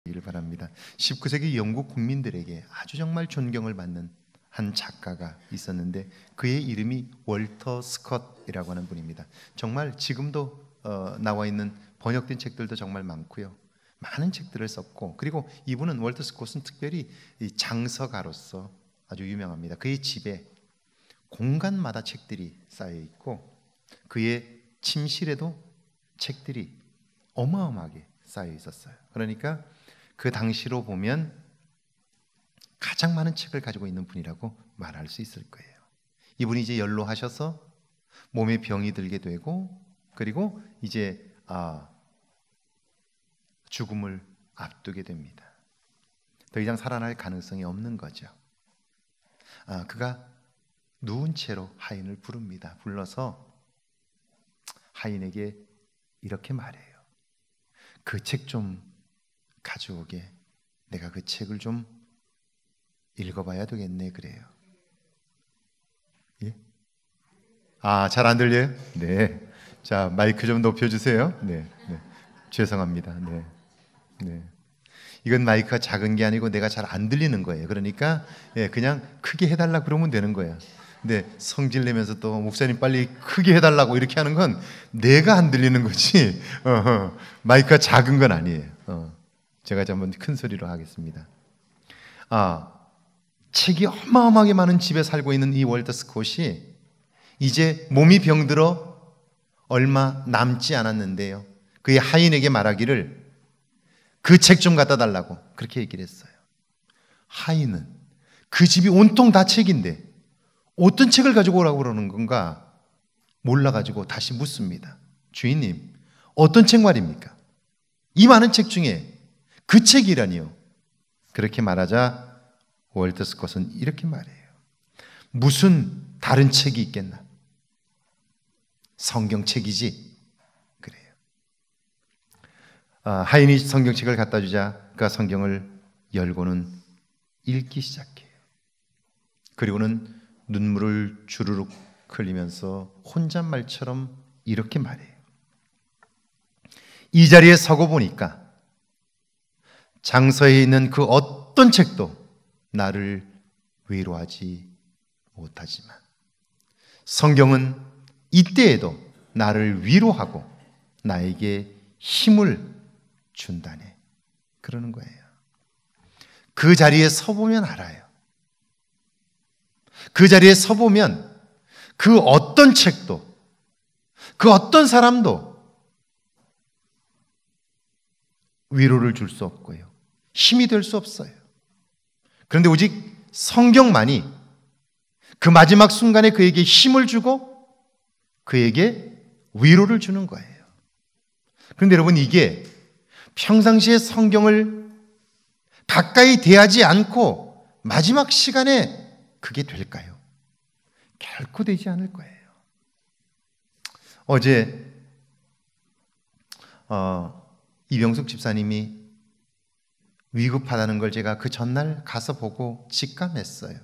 이를 바랍니다. 19세기 영국 국민들에게 아주 정말 존경을 받는 한 작가가 있었는데 그의 이름이 월터 스콧이라고 하는 분입니다. 정말 지금도 나와 있는 번역된 책들도 정말 많고요. 많은 책들을 썼고, 그리고 이분은, 월터 스콧은 특별히 이 장서가로서 아주 유명합니다. 그의 집에 공간마다 책들이 쌓여 있고 그의 침실에도 책들이 어마어마하게 쌓여 있었어요. 그러니까 그 당시로 보면 가장 많은 책을 가지고 있는 분이라고 말할 수 있을 거예요. 이분이 이제 연로하셔서 몸에 병이 들게 되고, 그리고 이제 죽음을 앞두게 됩니다. 더 이상 살아날 가능성이 없는 거죠. 그가 누운 채로 하인을 부릅니다. 불러서 하인에게 이렇게 말해요. 그 책 좀 가져오게. 내가 그 책을 좀 읽어봐야 되겠네. 그래요. 예? 잘 안 들려요? 네. 자, 마이크 좀 높여주세요. 네. 죄송합니다. 네. 이건 마이크가 작은 게 아니고 내가 잘 안 들리는 거예요. 그러니까 그냥 크게 해달라 그러면 되는 거예요. 근데 성질 내면서 또 목사님 빨리 크게 해달라고 이렇게 하는 건 내가 안 들리는 거지 마이크가 작은 건 아니에요. 제가 한번 큰 소리로 하겠습니다. 책이 어마어마하게 많은 집에 살고 있는 이 월터 스콧이 이제 몸이 병들어 얼마 남지 않았는데요, 그의 하인에게 말하기를 그 책 좀 갖다 달라고 그렇게 얘기를 했어요. 하인은 그 집이 온통 다 책인데 어떤 책을 가지고 오라고 그러는 건가 몰라가지고 다시 묻습니다. 주인님, 어떤 책 말입니까? 이 많은 책 중에 그 책이라니요. 그렇게 말하자 월터 스콧은 이렇게 말해요. 무슨 다른 책이 있겠나? 성경책이지. 그래요. 하인이 성경책을 갖다 주자 그가 성경을 열고는 읽기 시작해요. 그리고는 눈물을 주르륵 흘리면서 혼잣말처럼 이렇게 말해요. 이 자리에 서고 보니까 장서에 있는 그 어떤 책도 나를 위로하지 못하지만 성경은 이때에도 나를 위로하고 나에게 힘을 준다네. 그러는 거예요. 그 자리에 서보면 알아요. 그 자리에 서보면 그 어떤 책도, 그 어떤 사람도 위로를 줄 수 없고요, 힘이 될 수 없어요. 그런데 오직 성경만이 그 마지막 순간에 그에게 힘을 주고 그에게 위로를 주는 거예요. 그런데 여러분, 이게 평상시에 성경을 가까이 대하지 않고 마지막 시간에 그게 될까요? 결코 되지 않을 거예요. 어제 이병숙 집사님이 위급하다는 걸 제가 그 전날 가서 보고 직감했어요.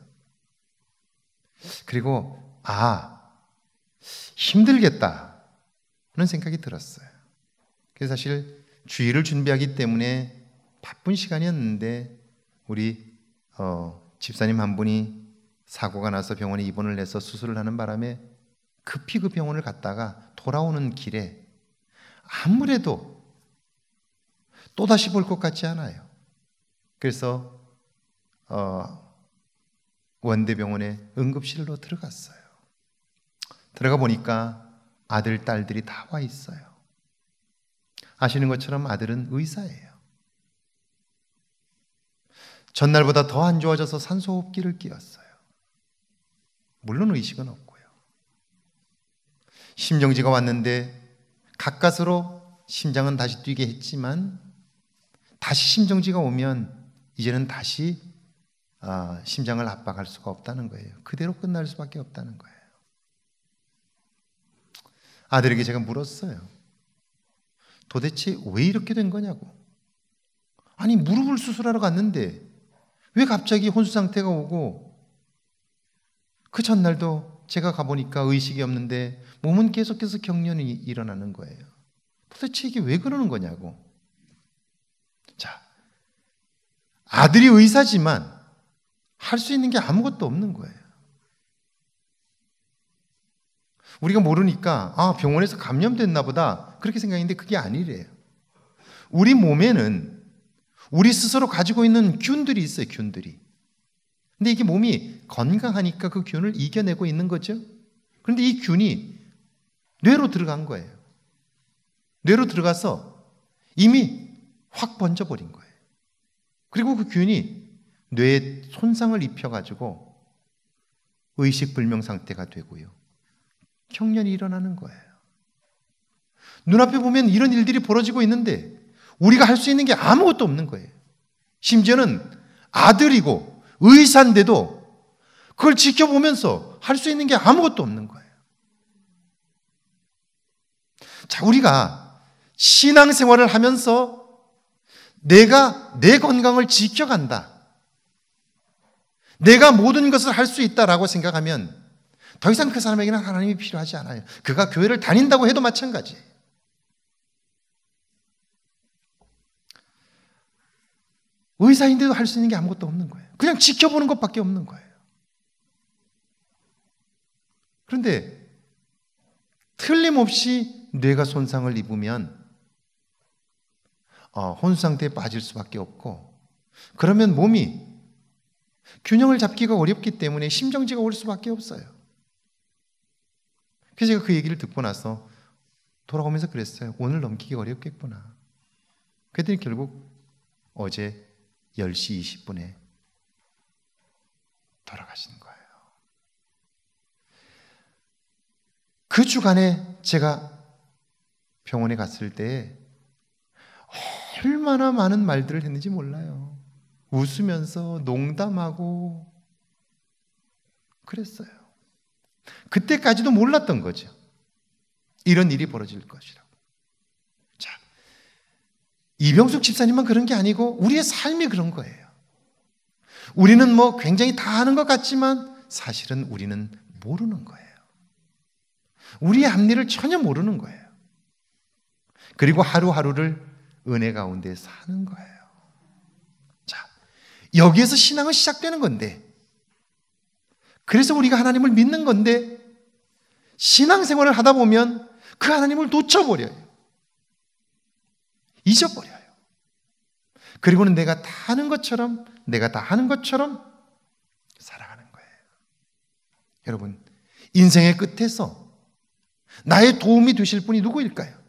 그리고 힘들겠다 하는 생각이 들었어요. 그래서 사실 주일을 준비하기 때문에 바쁜 시간이었는데 우리 집사님 한 분이 사고가 나서 병원에 입원을 해서 수술을 하는 바람에 급히 그 병원을 갔다가 돌아오는 길에 아무래도 또다시 볼 것 같지 않아요. 그래서 원대병원의 응급실로 들어갔어요. 들어가 보니까 아들, 딸들이 다 와 있어요. 아시는 것처럼 아들은 의사예요. 전날보다 더 안 좋아져서 산소호흡기를 끼웠어요. 물론 의식은 없고요. 심정지가 왔는데 가까스로 심장은 다시 뛰게 했지만 다시 심정지가 오면 이제는 다시 심장을 압박할 수가 없다는 거예요. 그대로 끝날 수밖에 없다는 거예요. 아들에게 제가 물었어요. 도대체 왜 이렇게 된 거냐고. 아니, 무릎을 수술하러 갔는데 왜 갑자기 혼수 상태가 오고, 그 전날도 제가 가보니까 의식이 없는데 몸은 계속해서 경련이 일어나는 거예요. 도대체 이게 왜 그러는 거냐고. 자, 아들이 의사지만 할 수 있는 게 아무것도 없는 거예요. 우리가 모르니까 병원에서 감염됐나 보다 그렇게 생각했는데 그게 아니래요. 우리 몸에는 우리 스스로 가지고 있는 균들이 있어요. 균들이. 근데 이게 몸이 건강하니까 그 균을 이겨내고 있는 거죠. 그런데 이 균이 뇌로 들어간 거예요. 뇌로 들어가서 이미 확 번져버린 거예요. 그리고 그 균이 뇌에 손상을 입혀가지고 의식불명 상태가 되고요. 흉년이 일어나는 거예요. 눈앞에 보면 이런 일들이 벌어지고 있는데 우리가 할 수 있는 게 아무것도 없는 거예요. 심지어는 아들이고 의사인데도 그걸 지켜보면서 할 수 있는 게 아무것도 없는 거예요. 자, 우리가 신앙생활을 하면서 내가 내 건강을 지켜간다. 내가 모든 것을 할 수 있다라고 생각하면 더 이상 그 사람에게는 하나님이 필요하지 않아요. 그가 교회를 다닌다고 해도 마찬가지예요. 의사인데도 할 수 있는 게 아무것도 없는 거예요. 그냥 지켜보는 것밖에 없는 거예요. 그런데 틀림없이 뇌가 손상을 입으면 혼수 상태에 빠질 수밖에 없고, 그러면 몸이 균형을 잡기가 어렵기 때문에 심정지가 올 수밖에 없어요. 그래서 제가 그 얘기를 듣고 나서 돌아오면서 그랬어요. 오늘 넘기기 어렵겠구나. 그랬더니 결국 어제 10시 20분에 돌아가신 거예요. 그 주간에 제가 병원에 갔을 때 얼마나 많은 말들을 했는지 몰라요. 웃으면서 농담하고 그랬어요. 그때까지도 몰랐던 거죠. 이런 일이 벌어질 것이라고. 자, 이병숙 집사님만 그런 게 아니고 우리의 삶이 그런 거예요. 우리는 뭐 굉장히 다 아는 것 같지만 사실은 우리는 모르는 거예요. 우리의 앞일을 전혀 모르는 거예요. 그리고 하루하루를 은혜 가운데 사는 거예요. 자, 여기에서 신앙은 시작되는 건데, 그래서 우리가 하나님을 믿는 건데, 신앙생활을 하다 보면 그 하나님을 놓쳐버려요. 잊어버려요. 그리고는 내가 다 하는 것처럼 살아가는 거예요. 여러분, 인생의 끝에서 나의 도움이 되실 분이 누구일까요?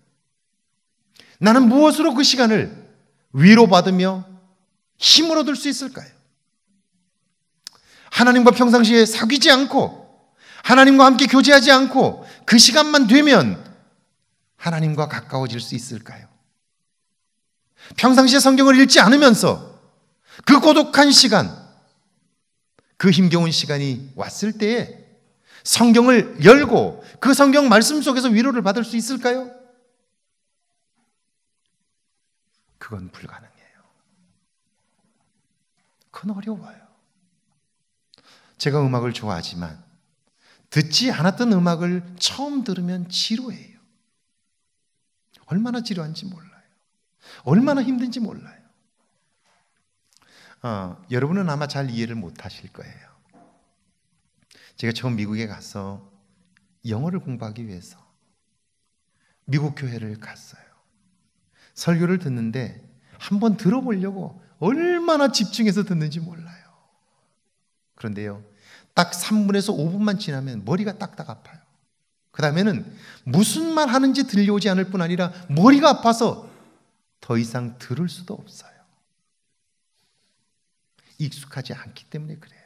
나는 무엇으로 그 시간을 위로받으며 힘을 얻을 수 있을까요? 하나님과 평상시에 사귀지 않고 하나님과 함께 교제하지 않고 그 시간만 되면 하나님과 가까워질 수 있을까요? 평상시에 성경을 읽지 않으면서 그 고독한 시간, 그 힘겨운 시간이 왔을 때에 성경을 열고 그 성경 말씀 속에서 위로를 받을 수 있을까요? 그건 불가능해요. 그건 어려워요. 제가 음악을 좋아하지만 듣지 않았던 음악을 처음 들으면 지루해요. 얼마나 지루한지 몰라요. 얼마나 힘든지 몰라요. 여러분은 아마 잘 이해를 못 하실 거예요. 제가 처음 미국에 가서 영어를 공부하기 위해서 미국 교회를 갔어요. 설교를 듣는데 한번 들어보려고 얼마나 집중해서 듣는지 몰라요. 그런데요, 딱 3분에서 5분만 지나면 머리가 딱딱 아파요. 그 다음에는 무슨 말 하는지 들려오지 않을 뿐 아니라 머리가 아파서 더 이상 들을 수도 없어요. 익숙하지 않기 때문에 그래요.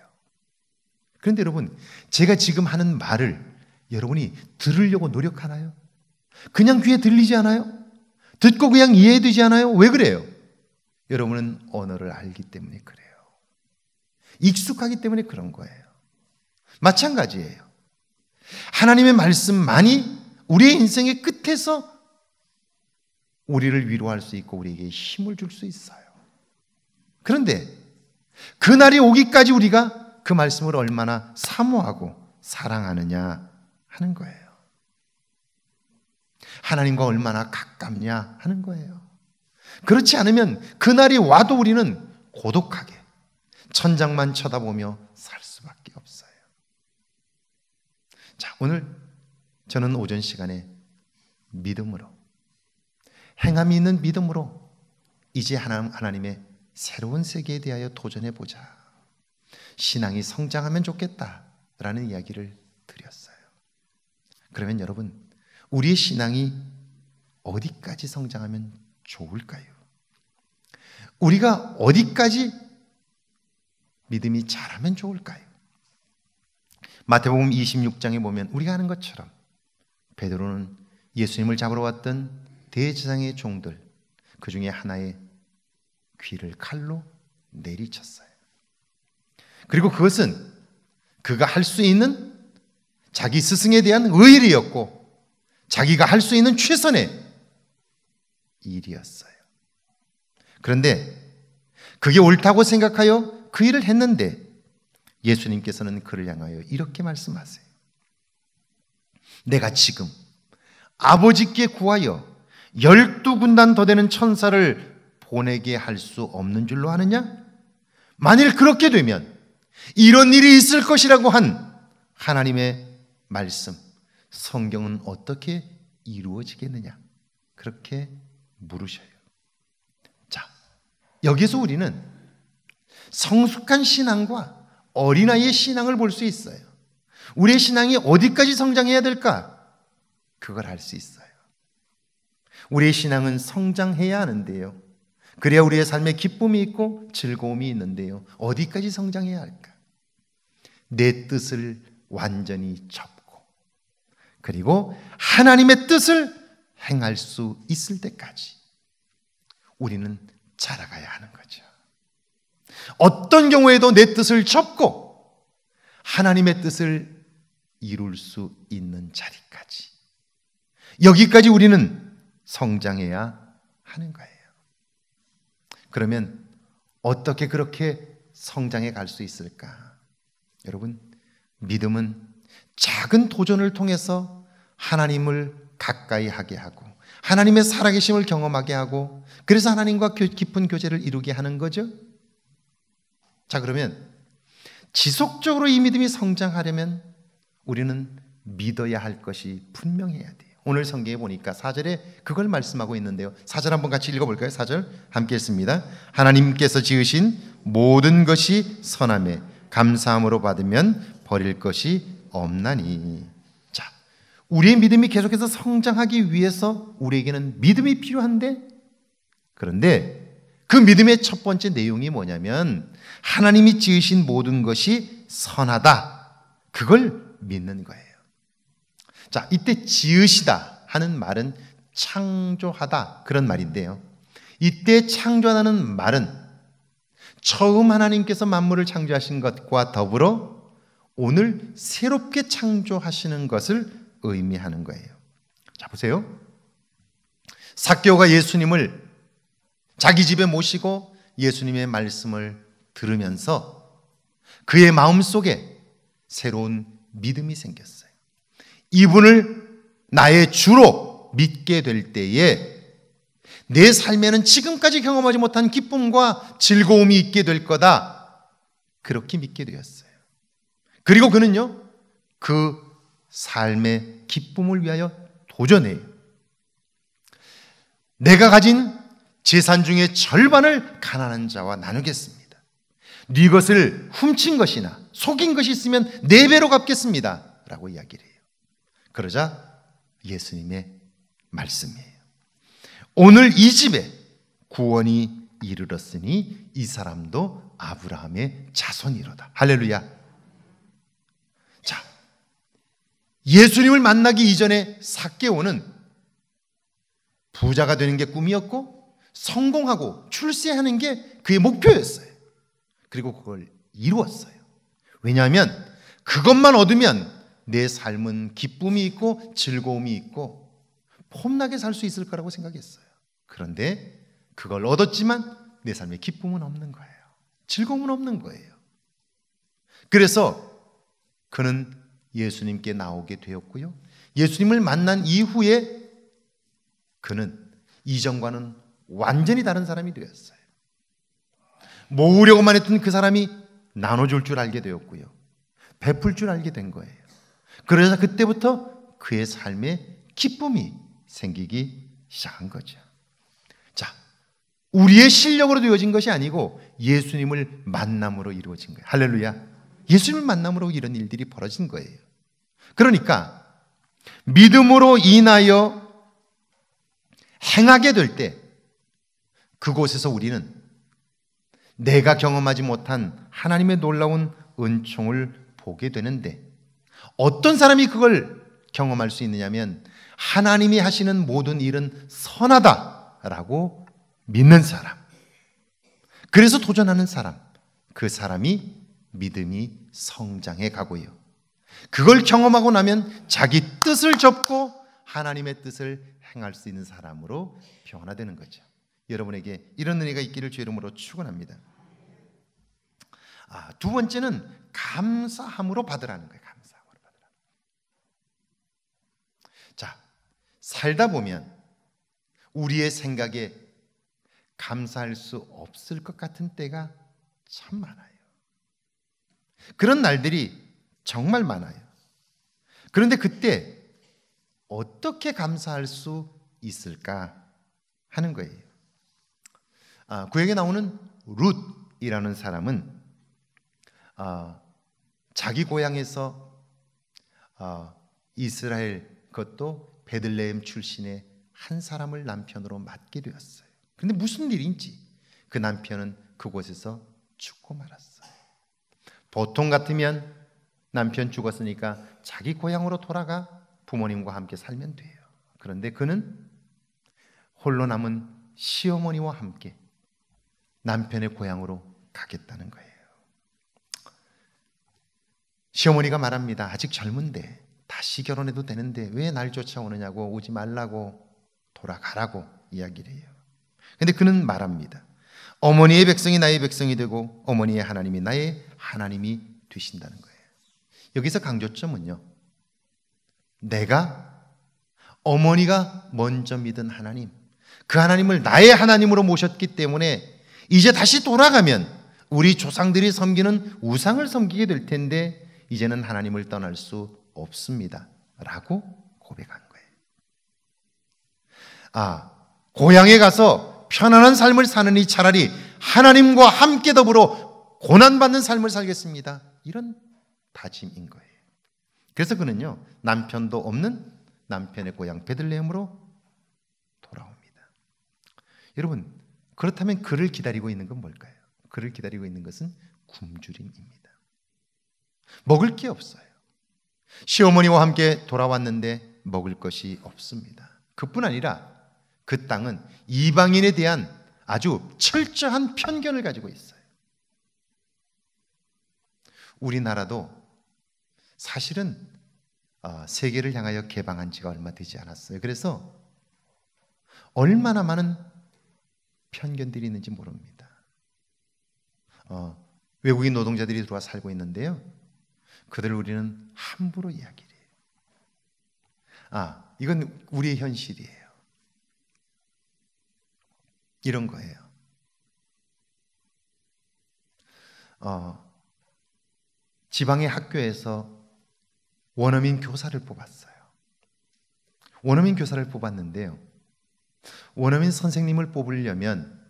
그런데 여러분, 제가 지금 하는 말을 여러분이 들으려고 노력하나요? 그냥 귀에 들리지 않아요? 듣고 그냥 이해되지 않아요? 왜 그래요? 여러분은 언어를 알기 때문에 그래요. 익숙하기 때문에 그런 거예요. 마찬가지예요. 하나님의 말씀만이 우리의 인생의 끝에서 우리를 위로할 수 있고 우리에게 힘을 줄 수 있어요. 그런데 그날이 오기까지 우리가 그 말씀을 얼마나 사모하고 사랑하느냐 하는 거예요. 하나님과 얼마나 가깝냐 하는 거예요. 그렇지 않으면 그날이 와도 우리는 고독하게 천장만 쳐다보며 살 수밖에 없어요. 자, 오늘 저는 오전 시간에 믿음으로, 행함이 있는 믿음으로 이제 하나님의 새로운 세계에 대하여 도전해보자, 신앙이 성장하면 좋겠다라는 이야기를 드렸어요. 그러면 여러분, 우리의 신앙이 어디까지 성장하면 좋을까요? 우리가 어디까지 믿음이 자라면 좋을까요? 마태복음 26장에 보면 우리가 아는 것처럼 베드로는 예수님을 잡으러 왔던 대제사장의 종들 그 중에 하나의 귀를 칼로 내리쳤어요. 그리고 그것은 그가 할 수 있는 자기 스승에 대한 의일이었고 자기가 할 수 있는 최선의 일이었어요. 그런데 그게 옳다고 생각하여 그 일을 했는데 예수님께서는 그를 향하여 이렇게 말씀하세요. 내가 지금 아버지께 구하여 12군단 더 되는 천사를 보내게 할 수 없는 줄로 아느냐? 만일 그렇게 되면 이런 일이 있을 것이라고 한 하나님의 말씀, 성경은 어떻게 이루어지겠느냐? 그렇게 물으셔요. 자, 여기서 우리는 성숙한 신앙과 어린아이의 신앙을 볼 수 있어요. 우리의 신앙이 어디까지 성장해야 될까? 그걸 알 수 있어요. 우리의 신앙은 성장해야 하는데요, 그래야 우리의 삶에 기쁨이 있고 즐거움이 있는데요, 어디까지 성장해야 할까? 내 뜻을 완전히 접고 그리고 하나님의 뜻을 행할 수 있을 때까지 우리는 자라가야 하는 거죠. 어떤 경우에도 내 뜻을 접고 하나님의 뜻을 이룰 수 있는 자리까지, 여기까지 우리는 성장해야 하는 거예요. 그러면 어떻게 그렇게 성장해 갈 수 있을까? 여러분, 믿음은 작은 도전을 통해서 하나님을 가까이 하게 하고 하나님의 살아계심을 경험하게 하고 그래서 하나님과 깊은 교제를 이루게 하는 거죠. 자, 그러면 지속적으로 이 믿음이 성장하려면 우리는 믿어야 할 것이 분명해야 돼요. 오늘 성경에 보니까 4절에 그걸 말씀하고 있는데요, 4절 한번 같이 읽어볼까요? 4절 함께 읽습니다. 하나님께서 지으신 모든 것이 선하매 감사함으로 받으면 버릴 것이 없나니. 자, 우리의 믿음이 계속해서 성장하기 위해서 우리에게는 믿음이 필요한데, 그런데 그 믿음의 첫 번째 내용이 뭐냐면 하나님이 지으신 모든 것이 선하다, 그걸 믿는 거예요. 자, 이때 지으시다 하는 말은 창조하다 그런 말인데요, 이때 창조하다는 말은 처음 하나님께서 만물을 창조하신 것과 더불어 오늘 새롭게 창조하시는 것을 의미하는 거예요. 자, 보세요. 삭개오가 예수님을 자기 집에 모시고 예수님의 말씀을 들으면서 그의 마음속에 새로운 믿음이 생겼어요. 이분을 나의 주로 믿게 될 때에 내 삶에는 지금까지 경험하지 못한 기쁨과 즐거움이 있게 될 거다, 그렇게 믿게 되었어요. 그리고 그는요, 그 삶의 기쁨을 위하여 도전해요. 내가 가진 재산 중에 절반을 가난한 자와 나누겠습니다. 네 것을 훔친 것이나 속인 것이 있으면 4배로 갚겠습니다 라고 이야기를 해요. 그러자 예수님의 말씀이에요. 오늘 이 집에 구원이 이르렀으니 이 사람도 아브라함의 자손이로다. 할렐루야. 자, 예수님을 만나기 이전에 삭개오는 부자가 되는 게 꿈이었고 성공하고 출세하는 게 그의 목표였어요. 그리고 그걸 이루었어요. 왜냐하면 그것만 얻으면 내 삶은 기쁨이 있고 즐거움이 있고 폼나게 살 수 있을 거라고 생각했어요. 그런데 그걸 얻었지만 내 삶에 기쁨은 없는 거예요. 즐거움은 없는 거예요. 그래서 그는 예수님께 나오게 되었고요, 예수님을 만난 이후에 그는 이전과는 완전히 다른 사람이 되었어요. 모으려고만 했던 그 사람이 나눠줄 줄 알게 되었고요. 베풀 줄 알게 된 거예요. 그래서 그때부터 그의 삶에 기쁨이 생기기 시작한 거죠. 자, 우리의 실력으로 되어진 것이 아니고 예수님을 만남으로 이루어진 거예요. 할렐루야. 예수님을 만남으로 이런 일들이 벌어진 거예요. 그러니까 믿음으로 인하여 행하게 될 때 그곳에서 우리는 내가 경험하지 못한 하나님의 놀라운 은총을 보게 되는데, 어떤 사람이 그걸 경험할 수 있느냐면 하나님이 하시는 모든 일은 선하다라고 믿는 사람, 그래서 도전하는 사람, 그 사람이 믿음이 성장해 가고요. 그걸 경험하고 나면 자기 뜻을 접고 하나님의 뜻을 행할 수 있는 사람으로 변화되는 거죠. 여러분에게 이런 은혜가 있기를 주 이름으로 축원합니다. 두 번째는 감사함으로 받으라는 거예요. 감사함으로 받으라. 자, 살다 보면 우리의 생각에 감사할 수 없을 것 같은 때가 참 많아요. 그런 날들이 정말 많아요. 그런데 그때 어떻게 감사할 수 있을까 하는 거예요. 구약에 나오는 룻이라는 사람은 자기 고향에서 이스라엘, 그것도 베들레헴 출신의 한 사람을 남편으로 맡게 되었어요. 그런데 무슨 일인지 그 남편은 그곳에서 죽고 말았어요. 보통 같으면 남편 죽었으니까 자기 고향으로 돌아가 부모님과 함께 살면 돼요. 그런데 그는 홀로 남은 시어머니와 함께 남편의 고향으로 가겠다는 거예요. 시어머니가 말합니다. 아직 젊은데 다시 결혼해도 되는데 왜 날 쫓아오느냐고, 오지 말라고, 돌아가라고 이야기를 해요. 근데 그는 말합니다. 어머니의 백성이 나의 백성이 되고 어머니의 하나님이 나의 하나님이 되신다는 거예요. 여기서 강조점은요, 내가 어머니가 먼저 믿은 하나님, 그 하나님을 나의 하나님으로 모셨기 때문에 이제 다시 돌아가면 우리 조상들이 섬기는 우상을 섬기게 될 텐데 이제는 하나님을 떠날 수 없습니다 라고 고백한 거예요. 고향에 가서 편안한 삶을 사느니 차라리 하나님과 함께 더불어 고난받는 삶을 살겠습니다, 이런 다짐인 거예요. 그래서 그는요, 남편도 없는 남편의 고향 베들레헴으로 돌아옵니다. 여러분, 그렇다면 그를 기다리고 있는 건 뭘까요? 그를 기다리고 있는 것은 굶주림입니다. 먹을 게 없어요. 시어머니와 함께 돌아왔는데 먹을 것이 없습니다. 그뿐 아니라 그 땅은 이방인에 대한 아주 철저한 편견을 가지고 있어요. 우리나라도 사실은 세계를 향하여 개방한 지가 얼마 되지 않았어요. 그래서 얼마나 많은 편견들이 있는지 모릅니다. 외국인 노동자들이 들어와 살고 있는데요, 그들을 우리는 함부로 이야기를 해요. 이건 우리의 현실이에요. 이런 거예요. 지방의 학교에서 원어민 교사를 뽑았어요. 원어민 교사를 뽑았는데요, 원어민 선생님을 뽑으려면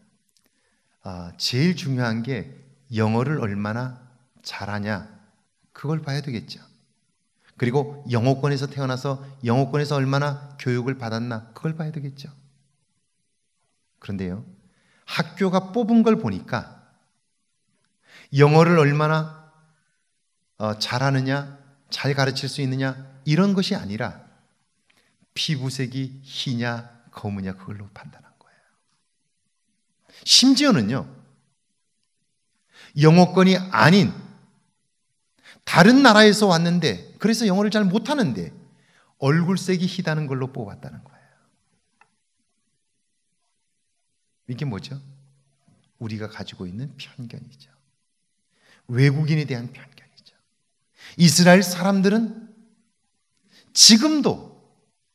제일 중요한 게 영어를 얼마나 잘하냐, 그걸 봐야 되겠죠. 그리고 영어권에서 태어나서 영어권에서 얼마나 교육을 받았나, 그걸 봐야 되겠죠. 그런데요, 학교가 뽑은 걸 보니까 영어를 얼마나 잘하느냐, 잘 가르칠 수 있느냐, 이런 것이 아니라 피부색이 희냐 검으냐, 그걸로 판단한 거예요. 심지어는요, 영어권이 아닌 다른 나라에서 왔는데, 그래서 영어를 잘 못하는데 얼굴색이 희다는 걸로 뽑았다는 거예요. 이게 뭐죠? 우리가 가지고 있는 편견이죠. 외국인에 대한 편견이죠. 이스라엘 사람들은 지금도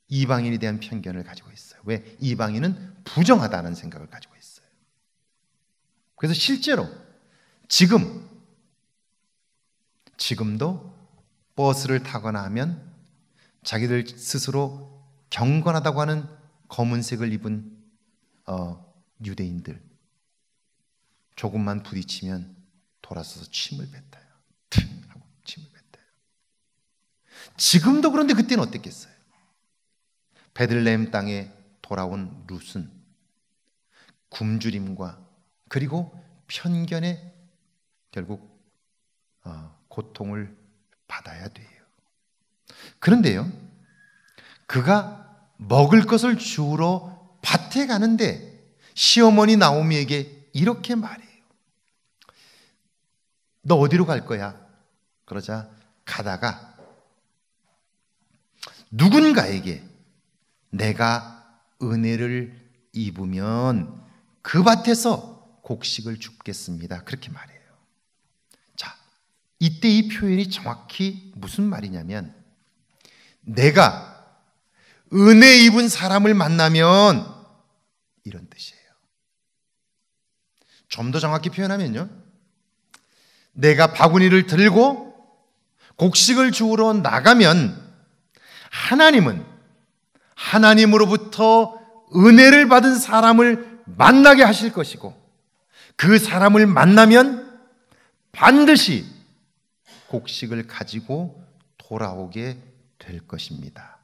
이방인에 대한 편견을 가지고 있어요. 왜? 이방인은 부정하다는 생각을 가지고 있어요. 그래서 실제로 지금 지금도 버스를 타거나 하면 자기들 스스로 경건하다고 하는 검은색을 입은 유대인들 조금만 부딪히면 돌아서서 침을 뱉어요. 하고 침을 뱉어요. 지금도 그런데 그때는 어땠겠어요? 베들레헴 땅에 돌아온 룻은 굶주림과 그리고 편견에 결국 고통을 받아야 돼요. 그런데요, 그가 먹을 것을 주우러 밭에 가는데 시어머니 나오미에게 이렇게 말해요. 너 어디로 갈 거야? 그러자 가다가 누군가에게 내가 은혜를 입으면 그 밭에서 곡식을 줍겠습니다. 그렇게 말해요. 자, 이때 이 표현이 정확히 무슨 말이냐면 내가 은혜 입은 사람을 만나면 이런 뜻이에요. 좀 더 정확히 표현하면요, 내가 바구니를 들고 곡식을 주우러 나가면 하나님은 하나님으로부터 은혜를 받은 사람을 만나게 하실 것이고 그 사람을 만나면 반드시 곡식을 가지고 돌아오게 될 것입니다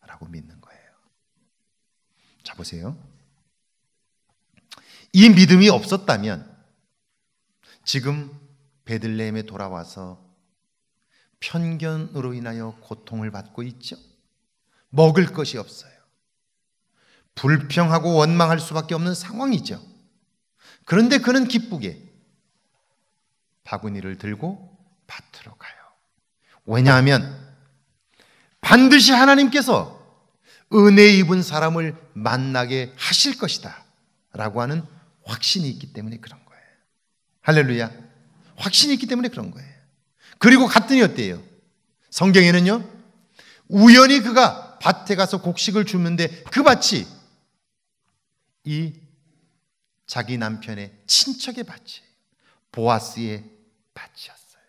라고 믿는 거예요. 자, 보세요. 이 믿음이 없었다면 지금 베들레헴에 돌아와서 편견으로 인하여 고통을 받고 있죠. 먹을 것이 없어요. 불평하고 원망할 수밖에 없는 상황이죠. 그런데 그는 기쁘게 바구니를 들고 밭으로 가요. 왜냐하면 반드시 하나님께서 은혜 입은 사람을 만나게 하실 것이다 라고 하는 확신이 있기 때문에 그런 거예요. 할렐루야. 확신이 있기 때문에 그런 거예요. 그리고 갔더니 어때요? 성경에는요, 우연히 그가 밭에 가서 곡식을 주는데 그 밭이 이 자기 남편의 친척의 밭이에요. 보아스의 밭이었어요.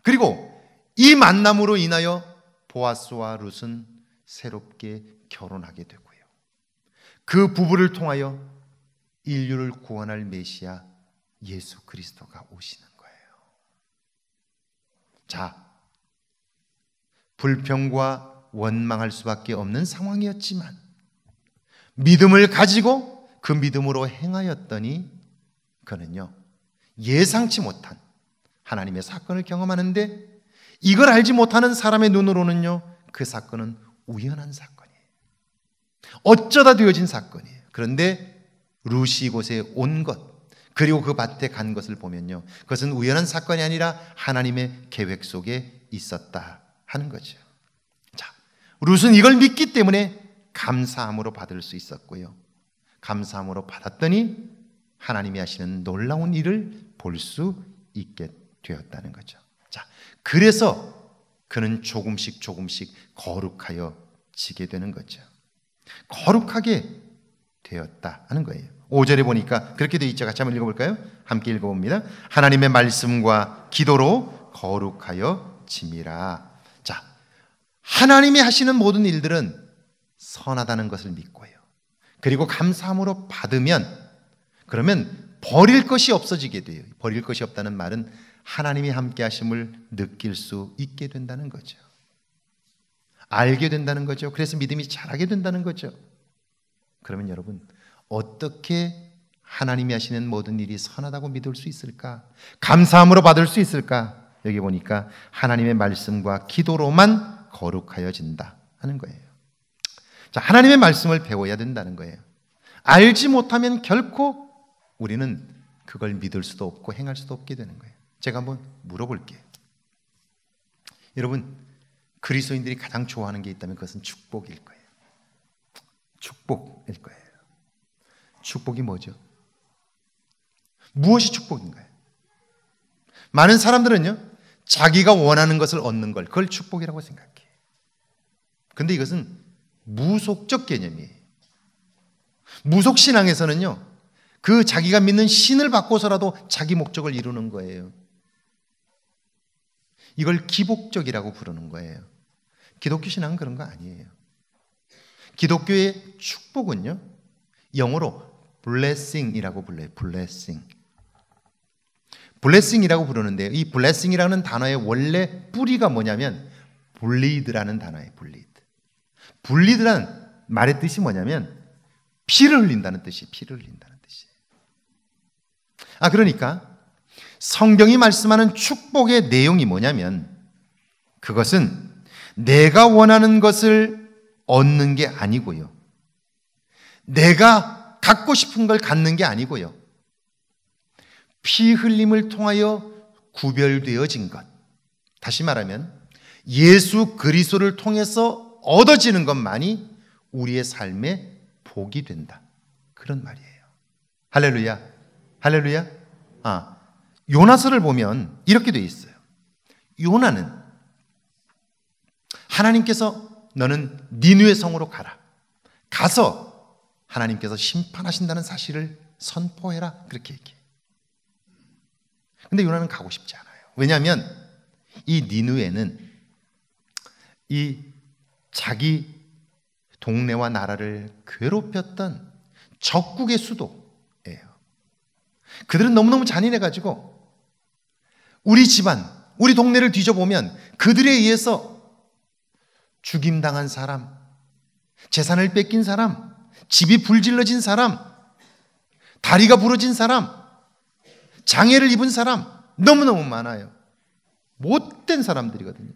그리고 이 만남으로 인하여 보아스와 룻은 새롭게 결혼하게 되고요. 그 부부를 통하여 인류를 구원할 메시아 예수 그리스도가 오시는 거예요. 자, 불평과 원망할 수밖에 없는 상황이었지만 믿음을 가지고 그 믿음으로 행하였더니 그는요, 예상치 못한 하나님의 사건을 경험하는데 이걸 알지 못하는 사람의 눈으로는요, 그 사건은 우연한 사건이에요. 어쩌다 되어진 사건이에요. 그런데 룻이 이곳에 온 것, 그리고 그 밭에 간 것을 보면요, 그것은 우연한 사건이 아니라 하나님의 계획 속에 있었다 하는 거죠. 자, 룻은 이걸 믿기 때문에 감사함으로 받을 수 있었고요, 감사함으로 받았더니 하나님이 하시는 놀라운 일을 볼 수 있게 되었다는 거죠. 자, 그래서 그는 조금씩 거룩하여 지게 되는 거죠. 거룩하게 되었다 하는 거예요. 5절에 보니까 그렇게 되어 있죠. 같이 한번 읽어볼까요? 함께 읽어봅니다. 하나님의 말씀과 기도로 거룩하여 짐이라. 자, 하나님이 하시는 모든 일들은 선하다는 것을 믿고요, 그리고 감사함으로 받으면, 그러면 버릴 것이 없어지게 돼요. 버릴 것이 없다는 말은 하나님이 함께 하심을 느낄 수 있게 된다는 거죠. 알게 된다는 거죠. 그래서 믿음이 자라게 된다는 거죠. 그러면 여러분, 어떻게 하나님이 하시는 모든 일이 선하다고 믿을 수 있을까? 감사함으로 받을 수 있을까? 여기 보니까 하나님의 말씀과 기도로만 거룩하여진다 하는 거예요. 자, 하나님의 말씀을 배워야 된다는 거예요. 알지 못하면 결코 우리는 그걸 믿을 수도 없고 행할 수도 없게 되는 거예요. 제가 한번 물어볼게요. 여러분, 그리스도인들이 가장 좋아하는 게 있다면 그것은 축복일 거예요. 축복일 거예요. 축복이 뭐죠? 무엇이 축복인가요? 많은 사람들은요, 자기가 원하는 것을 얻는 걸, 그걸 축복이라고 생각해요. 그런데 이것은 무속적 개념이에요. 무속신앙에서는요, 그 자기가 믿는 신을 바꿔서라도 자기 목적을 이루는 거예요. 이걸 기복적이라고 부르는 거예요. 기독교 신앙은 그런 거 아니에요. 기독교의 축복은요, 영어로 blessing이라고 불러요. blessing이라고 부르는데요. 이 blessing이라는 단어의 원래 뿌리가 뭐냐면 bleed라는 단어예요. bleed라는 말의 뜻이 뭐냐면 피를 흘린다는 뜻이에요. 피를 흘린다는 뜻이에요. 그러니까 성경이 말씀하는 축복의 내용이 뭐냐면 그것은 내가 원하는 것을 얻는 게 아니고요. 내가 갖고 싶은 걸 갖는 게 아니고요. 피 흘림을 통하여 구별되어진 것. 다시 말하면 예수 그리스도를 통해서 얻어지는 것만이 우리의 삶의 복이 된다. 그런 말이에요. 할렐루야. 할렐루야. 요나서를 보면 이렇게 되어 있어요. 요나는 하나님께서 너는 니느웨 성으로 가라. 가서 하나님께서 심판하신다는 사실을 선포해라. 그렇게 얘기해요. 근데 요나는 가고 싶지 않아요. 왜냐하면 이 니느웨는 이 자기 동네와 나라를 괴롭혔던 적국의 수도예요. 그들은 너무너무 잔인해가지고 우리 집안, 우리 동네를 뒤져보면 그들에 의해서 죽임당한 사람, 재산을 뺏긴 사람, 집이 불질러진 사람, 다리가 부러진 사람, 장애를 입은 사람 너무너무 많아요. 못된 사람들이거든요.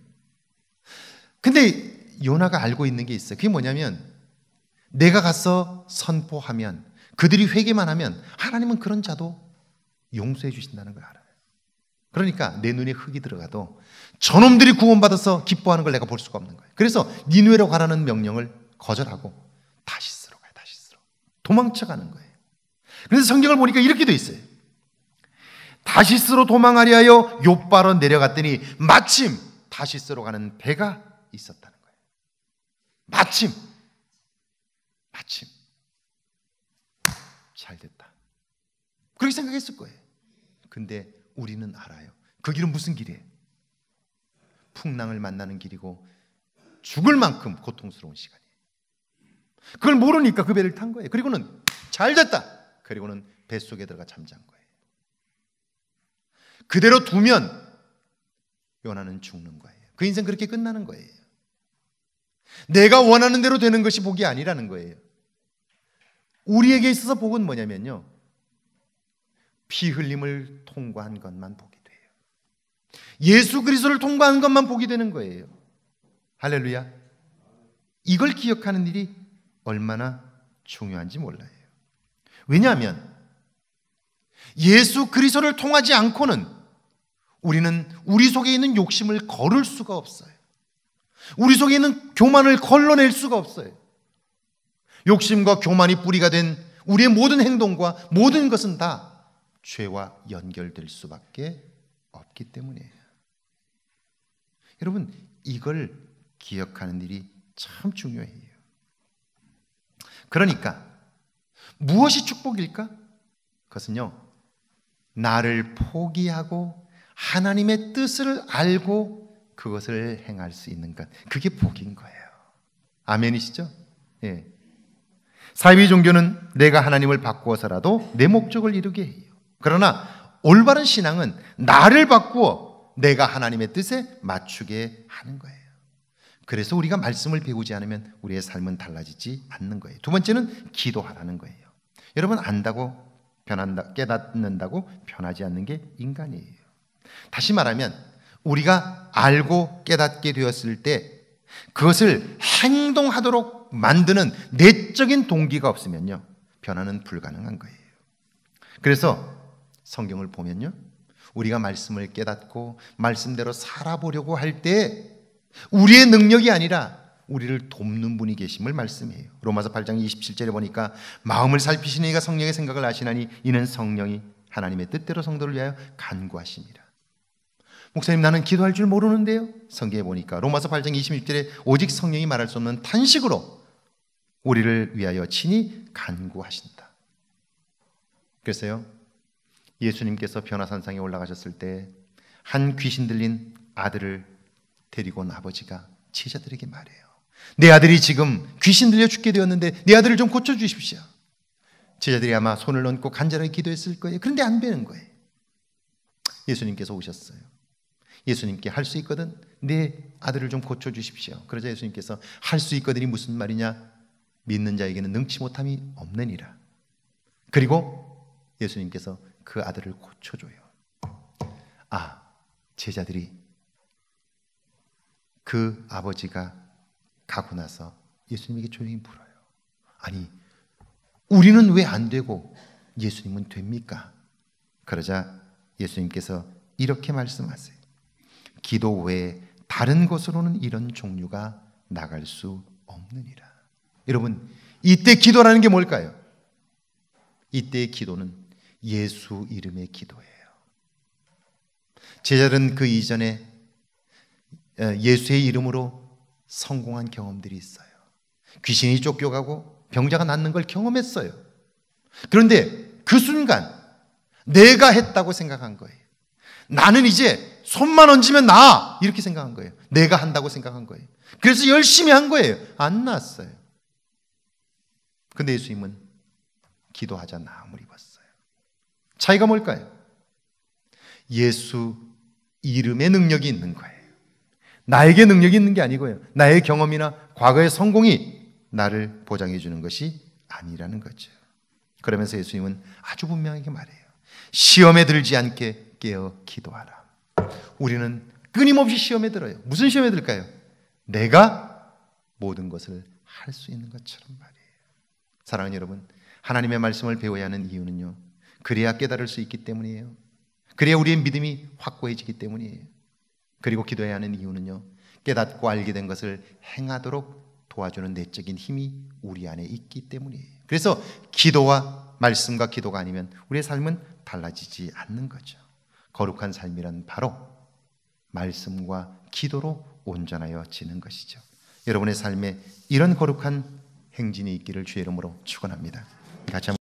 근데 요나가 알고 있는 게 있어요. 그게 뭐냐면 내가 가서 선포하면, 그들이 회개만 하면 하나님은 그런 자도 용서해 주신다는 걸 알아요. 그러니까 내 눈에 흙이 들어가도 저놈들이 구원받아서 기뻐하는 걸 내가 볼 수가 없는 거예요. 그래서 니느웨로 가라는 명령을 거절하고 다시스로 가요. 다시스로 도망쳐가는 거예요. 그래서 성경을 보니까 이렇게 돼 있어요. 다시스로 도망하려 하여 욥바로 내려갔더니 마침 다시스로 가는 배가 있었다는 거예요. 마침 잘 됐다. 그렇게 생각했을 거예요. 근데 우리는 알아요. 그 길은 무슨 길이에요? 풍랑을 만나는 길이고 죽을 만큼 고통스러운 시간이에요. 그걸 모르니까 그 배를 탄 거예요. 그리고는 잘 됐다. 그리고는 뱃속에 들어가 잠잔 거예요. 그대로 두면 요나는 죽는 거예요. 그 인생 그렇게 끝나는 거예요. 내가 원하는 대로 되는 것이 복이 아니라는 거예요. 우리에게 있어서 복은 뭐냐면요, 피 흘림을 통과한 것만 복이 돼요. 예수 그리스도를 통과한 것만 복이 되는 거예요. 할렐루야. 이걸 기억하는 일이 얼마나 중요한지 몰라요. 왜냐하면 예수 그리스도를 통하지 않고는 우리는 우리 속에 있는 욕심을 거를 수가 없어요. 우리 속에 있는 교만을 걸러낼 수가 없어요. 욕심과 교만이 뿌리가 된 우리의 모든 행동과 모든 것은 다 죄와 연결될 수밖에 없기 때문이에요. 여러분, 이걸 기억하는 일이 참 중요해요. 그러니까 무엇이 축복일까? 그것은요, 나를 포기하고 하나님의 뜻을 알고 그것을 행할 수 있는 것, 그게 복인 거예요. 아멘이시죠? 예. 사이비 종교는 내가 하나님을 바꾸어서라도 내 목적을 이루게 해요. 그러나 올바른 신앙은 나를 바꾸어 내가 하나님의 뜻에 맞추게 하는 거예요. 그래서 우리가 말씀을 배우지 않으면 우리의 삶은 달라지지 않는 거예요. 두 번째는 기도하라는 거예요. 여러분, 안다고 변한다, 깨닫는다고 변하지 않는 게 인간이에요. 다시 말하면 우리가 알고 깨닫게 되었을 때 그것을 행동하도록 만드는 내적인 동기가 없으면요, 변화는 불가능한 거예요. 그래서 성경을 보면요, 우리가 말씀을 깨닫고 말씀대로 살아보려고 할 때 우리의 능력이 아니라 우리를 돕는 분이 계심을 말씀해요. 로마서 8장 27절에 보니까 마음을 살피시는 이가 성령의 생각을 아시나니 이는 성령이 하나님의 뜻대로 성도를 위하여 간구하심이라. 목사님, 나는 기도할 줄 모르는데요. 성경에 보니까 로마서 8장 26절에 오직 성령이 말할 수 없는 탄식으로 우리를 위하여 친히 간구하신다. 그래서요, 예수님께서 변화산상에 올라가셨을 때 한 귀신 들린 아들을 데리고 온 아버지가 제자들에게 말해요. 내 아들이 지금 귀신 들려 죽게 되었는데 내 아들을 좀 고쳐주십시오. 제자들이 아마 손을 얹고 간절하게 기도했을 거예요. 그런데 안 되는 거예요. 예수님께서 오셨어요. 예수님께 할 수 있거든 내 아들을 좀 고쳐주십시오. 그러자 예수님께서 할 수 있거든이 무슨 말이냐? 믿는 자에게는 능치 못함이 없느니라. 그리고 예수님께서 그 아들을 고쳐줘요. 제자들이 그 아버지가 가고 나서 예수님에게 조용히 물어요. 아니, 우리는 왜 안 되고 예수님은 됩니까? 그러자 예수님께서 이렇게 말씀하세요. 기도 외에 다른 곳으로는 이런 종류가 나갈 수 없느니라. 여러분, 이때 기도라는 게 뭘까요? 이때의 기도는 예수 이름의 기도예요. 제자들은 그 이전에 예수의 이름으로 성공한 경험들이 있어요. 귀신이 쫓겨가고 병자가 낫는 걸 경험했어요. 그런데 그 순간 내가 했다고 생각한 거예요. 나는 이제 손만 얹으면 나아, 이렇게 생각한 거예요. 내가 한다고 생각한 거예요. 그래서 열심히 한 거예요. 안 나았어요. 근데 예수님은 기도하자 나음을 입었어요. 차이가 뭘까요? 예수 이름의 능력이 있는 거예요. 나에게 능력이 있는 게 아니고요. 나의 경험이나 과거의 성공이 나를 보장해 주는 것이 아니라는 거죠. 그러면서 예수님은 아주 분명하게 말해요. 시험에 들지 않게 깨어 기도하라. 우리는 끊임없이 시험에 들어요. 무슨 시험에 들까요? 내가 모든 것을 할 수 있는 것처럼 말이에요. 사랑하는 여러분, 하나님의 말씀을 배워야 하는 이유는요, 그래야 깨달을 수 있기 때문이에요. 그래야 우리의 믿음이 확고해지기 때문이에요. 그리고 기도해야 하는 이유는요, 깨닫고 알게 된 것을 행하도록 도와주는 내적인 힘이 우리 안에 있기 때문이에요. 그래서 기도와 말씀과 기도가 아니면 우리의 삶은 달라지지 않는 거죠. 거룩한 삶이란 바로 말씀과 기도로 온전하여지는 것이죠. 여러분의 삶에 이런 거룩한 행진이 있기를 주의 이름으로 축원합니다. 같이 한번